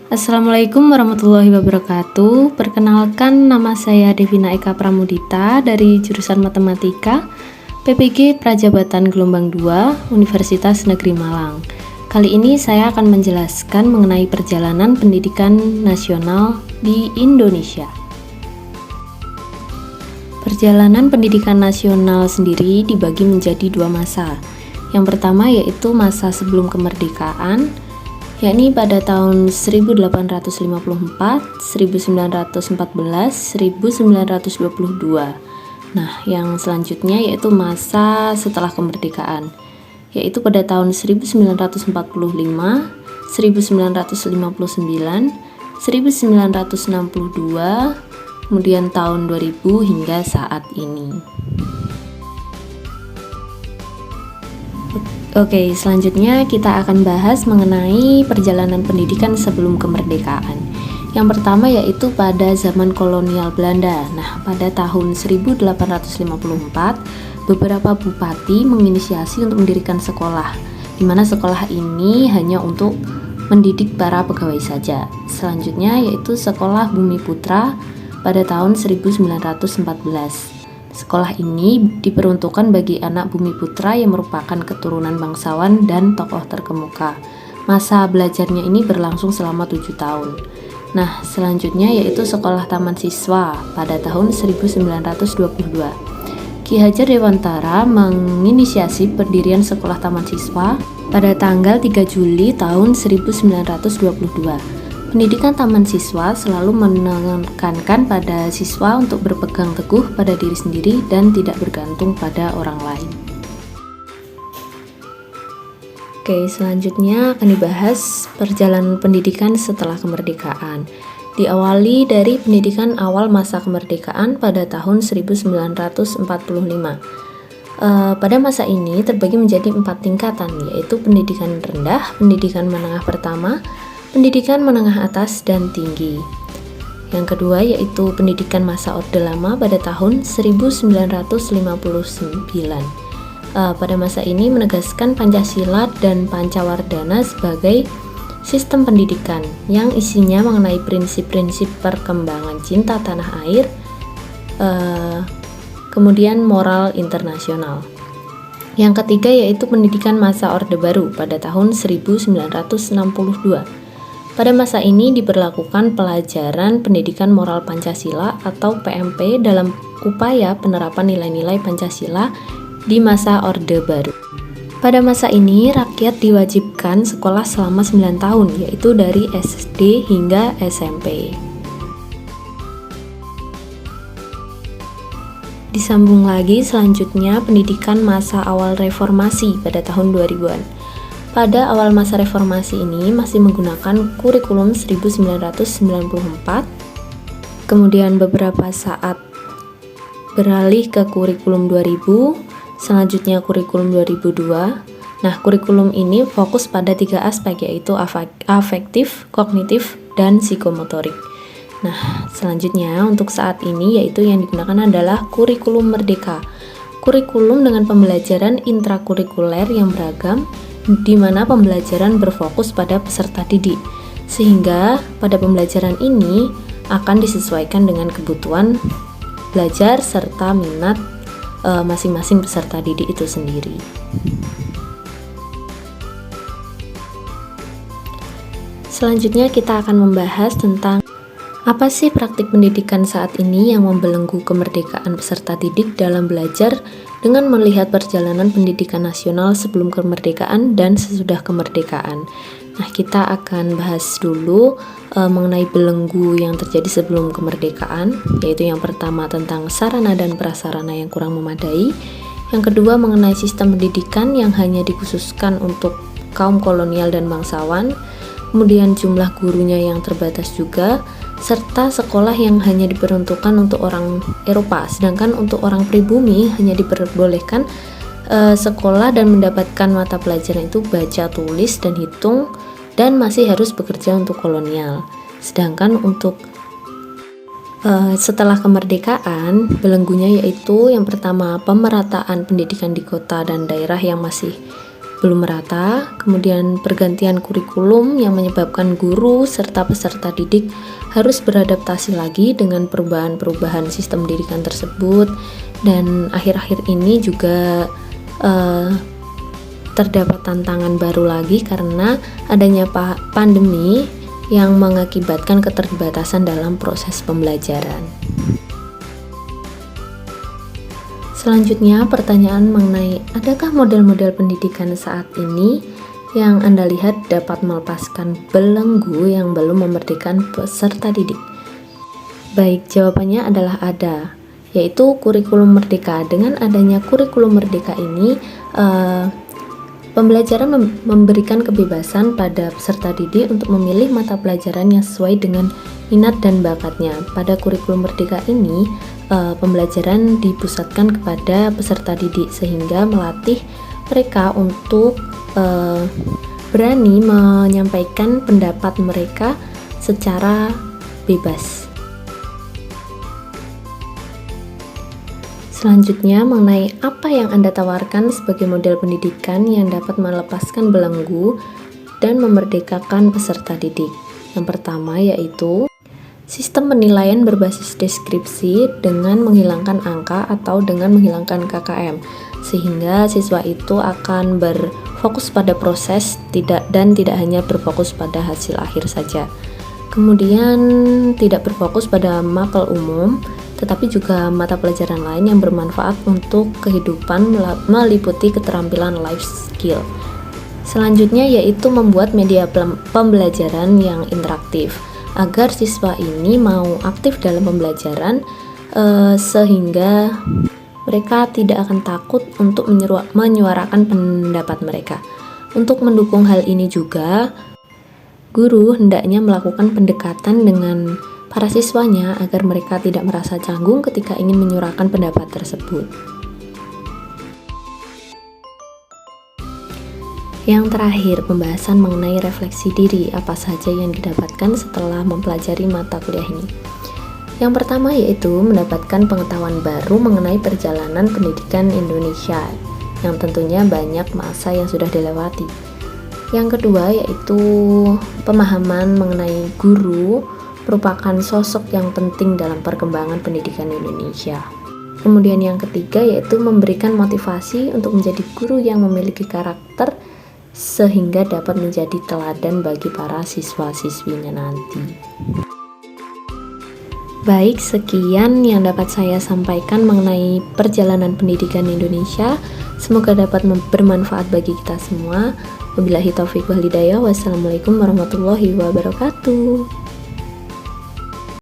Assalamualaikum warahmatullahi wabarakatuh. Perkenalkan, nama saya Devina Eka Pramudita dari jurusan Matematika PPG Prajabatan Gelombang 2 Universitas Negeri Malang. Kali ini saya akan menjelaskan mengenai perjalanan pendidikan nasional di Indonesia. Perjalanan pendidikan nasional sendiri dibagi menjadi dua masa. Yang pertama yaitu masa sebelum kemerdekaan, yakni pada tahun 1854, 1914, 1922. Nah, yang selanjutnya yaitu masa setelah kemerdekaan, yaitu pada tahun 1945, 1959, 1962, kemudian tahun 2000 hingga saat ini. Oke, selanjutnya kita akan bahas mengenai perjalanan pendidikan sebelum kemerdekaan. Yang pertama yaitu pada zaman kolonial Belanda. Nah, pada tahun 1854, beberapa bupati menginisiasi untuk mendirikan sekolah, di mana sekolah ini hanya untuk mendidik para pegawai saja. Selanjutnya yaitu Sekolah Bumi Putra pada tahun 1914. Sekolah ini diperuntukkan bagi anak bumi putra yang merupakan keturunan bangsawan dan tokoh terkemuka. Masa belajarnya ini berlangsung selama 7 tahun. Nah, selanjutnya yaitu Sekolah Taman Siswa pada tahun 1922. Ki Hajar Dewantara menginisiasi pendirian Sekolah Taman Siswa pada tanggal 3 Juli tahun 1922. Pendidikan taman siswa selalu menekankan pada siswa untuk berpegang teguh pada diri sendiri dan tidak bergantung pada orang lain. Oke, selanjutnya akan dibahas perjalanan pendidikan setelah kemerdekaan. Diawali dari pendidikan awal masa kemerdekaan pada tahun 1945. Pada masa ini terbagi menjadi 4 tingkatan, yaitu pendidikan rendah, pendidikan menengah pertama, pendidikan menengah atas dan tinggi. Yang kedua yaitu pendidikan masa Orde Lama pada tahun 1959. Pada masa ini menegaskan Pancasila dan Pancawardhana sebagai sistem pendidikan yang isinya mengenai prinsip-prinsip perkembangan cinta tanah air, kemudian moral internasional. Yang ketiga yaitu pendidikan masa Orde Baru pada tahun 1962. Pada masa ini diberlakukan pelajaran pendidikan moral Pancasila atau PMP dalam upaya penerapan nilai-nilai Pancasila di masa Orde Baru. Pada masa ini rakyat diwajibkan sekolah selama 9 tahun, yaitu dari SD hingga SMP. Disambung lagi selanjutnya pendidikan masa awal reformasi pada tahun 2000-an. Pada awal masa reformasi ini masih menggunakan kurikulum 1994, kemudian beberapa saat beralih ke kurikulum 2000, selanjutnya kurikulum 2002. Nah, kurikulum ini fokus pada 3 aspek yaitu afektif, kognitif, dan psikomotorik. Nah, selanjutnya untuk saat ini yaitu yang digunakan adalah kurikulum merdeka. Kurikulum dengan pembelajaran intrakurikuler yang beragam, di mana pembelajaran berfokus pada peserta didik, sehingga pada pembelajaran ini akan disesuaikan dengan kebutuhan belajar serta minat masing-masing peserta didik itu sendiri. Selanjutnya kita akan membahas tentang apa sih praktik pendidikan saat ini yang membelenggu kemerdekaan peserta didik dalam belajar dengan melihat perjalanan pendidikan nasional sebelum kemerdekaan dan sesudah kemerdekaan. Nah, kita akan bahas dulu mengenai belenggu yang terjadi sebelum kemerdekaan, yaitu yang pertama tentang sarana dan prasarana yang kurang memadai, yang kedua mengenai sistem pendidikan yang hanya dikhususkan untuk kaum kolonial dan bangsawan, kemudian jumlah gurunya yang terbatas juga, serta sekolah yang hanya diperuntukkan untuk orang Eropa, sedangkan untuk orang pribumi hanya diperbolehkan sekolah dan mendapatkan mata pelajaran itu baca, tulis, dan hitung, dan masih harus bekerja untuk kolonial. Sedangkan untuk setelah kemerdekaan, belenggunya yaitu yang pertama pemerataan pendidikan di kota dan daerah yang masih belum merata, kemudian pergantian kurikulum yang menyebabkan guru serta peserta didik harus beradaptasi lagi dengan perubahan-perubahan sistem didikan tersebut, dan akhir-akhir ini juga terdapat tantangan baru lagi karena adanya pandemi yang mengakibatkan keterbatasan dalam proses pembelajaran. Selanjutnya, pertanyaan mengenai adakah model-model pendidikan saat ini yang Anda lihat dapat melepaskan belenggu yang belum memerdekakan peserta didik? Baik, jawabannya adalah ada, yaitu kurikulum merdeka. Dengan adanya kurikulum merdeka ini, pembelajaran memberikan kebebasan pada peserta didik untuk memilih mata pelajaran yang sesuai dengan minat dan bakatnya. Pada kurikulum merdeka ini, pembelajaran dipusatkan kepada peserta didik sehingga melatih mereka untuk berani menyampaikan pendapat mereka secara bebas. Selanjutnya, mengenai apa yang Anda tawarkan sebagai model pendidikan yang dapat melepaskan belenggu dan memerdekakan peserta didik. Yang pertama yaitu sistem penilaian berbasis deskripsi dengan menghilangkan angka atau dengan menghilangkan KKM, sehingga siswa itu akan berfokus pada proses dan tidak hanya berfokus pada hasil akhir saja. Kemudian tidak berfokus pada mapel umum, tetapi juga mata pelajaran lain yang bermanfaat untuk kehidupan meliputi keterampilan life skill. Selanjutnya yaitu membuat media pembelajaran yang interaktif agar siswa ini mau aktif dalam pembelajaran, sehingga mereka tidak akan takut untuk menyuarakan pendapat mereka. Untuk mendukung hal ini juga, guru hendaknya melakukan pendekatan dengan para siswanya agar mereka tidak merasa canggung ketika ingin menyuarakan pendapat tersebut. Yang terakhir, pembahasan mengenai refleksi diri, apa saja yang didapatkan setelah mempelajari mata kuliah ini. Yang pertama yaitu mendapatkan pengetahuan baru mengenai perjalanan pendidikan Indonesia, yang tentunya banyak masa yang sudah dilewati. Yang kedua yaitu pemahaman mengenai guru merupakan sosok yang penting dalam perkembangan pendidikan Indonesia. Kemudian yang ketiga yaitu memberikan motivasi untuk menjadi guru yang memiliki karakter sehingga dapat menjadi teladan bagi para siswa-siswinya nanti. Baik, sekian yang dapat saya sampaikan mengenai perjalanan pendidikan Indonesia. Semoga dapat bermanfaat bagi kita semua. Wabillahi taufiq wal hidayah. Wassalamualaikum warahmatullahi wabarakatuh.